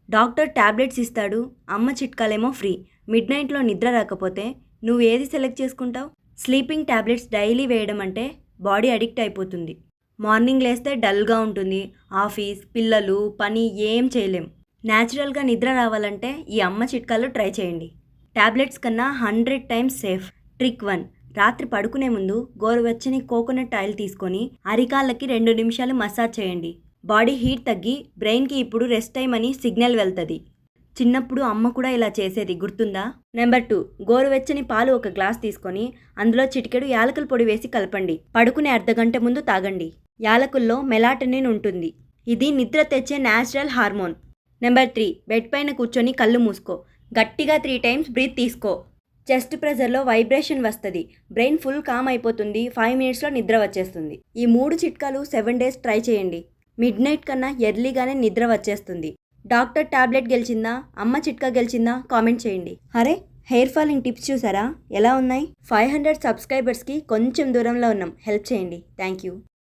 Doctor tablets ఇస్తాడు, అమ్మ చిట్కాలేమో free. Mid నైట్లో నిద్ర రాకపోతే నువ్వు ఏది సెలెక్ట్ చేసుకుంటావు? స్లీపింగ్ టాబ్లెట్స్ డైలీ వేయడం అంటే బాడీ అడిక్ట్ అయిపోతుంది. మార్నింగ్ లేస్తే డల్గా ఉంటుంది. ఆఫీస్, పిల్లలు, పని ఏం చేయలేం. న్యాచురల్గా నిద్ర రావాలంటే ఈ అమ్మ చిట్కాలు ట్రై చేయండి. టాబ్లెట్స్ కన్నా 100 టైమ్స్ సేఫ్. ట్రిక్ 1. రాత్రి పడుకునే ముందు గోరువెచ్చని కోకోనట్ ఆయిల్ తీసుకొని అరికాళ్ళకి 2 నిమిషాలు మసాజ్ చేయండి. బాడీ హీట్ తగ్గి బ్రెయిన్కి ఇప్పుడు రెస్ట్ టైం అని సిగ్నల్ వెళ్తుంది. చిన్నప్పుడు అమ్మ కూడా ఇలా చేసేది, గుర్తుందా? నెంబర్ 2. గోరువెచ్చని పాలు ఒక గ్లాస్ తీసుకొని అందులో చిటికెడు యాలకుల పొడి వేసి కలపండి. పడుకునే అర్ధగంట ముందు తాగండి. యాలకుల్లో మెలాటనిన్ ఉంటుంది. ఇది నిద్ర తెచ్చే న్యాచురల్ హార్మోన్. నెంబర్ 3. బెడ్ పైన కూర్చొని కళ్ళు మూసుకో. గట్టిగా 3 టైమ్స్ బ్రీత్ తీసుకో. చెస్ట్ ప్రెజర్లో వైబ్రేషన్ వస్తుంది. బ్రెయిన్ ఫుల్ కామ్ అయిపోతుంది. 5 మినిట్స్లో నిద్ర వచ్చేస్తుంది. ఈ 3 చిట్కాలు 7 డేస్ ట్రై చేయండి. మిడ్ నైట్ కన్నా ఎర్లీగానే నిద్ర వచ్చేస్తుంది. డాక్టర్ టాబ్లెట్ గెలిచిందా, అమ్మ చిట్కా గెలిచిందా కామెంట్ చేయండి. అరే, హెయిర్ ఫాలింగ్ టిప్స్ చూసారా ఎలా ఉన్నాయి? 500 సబ్స్క్రైబర్స్కి కొంచెం దూరంలో ఉన్నాం. హెల్ప్ చేయండి. Thank you.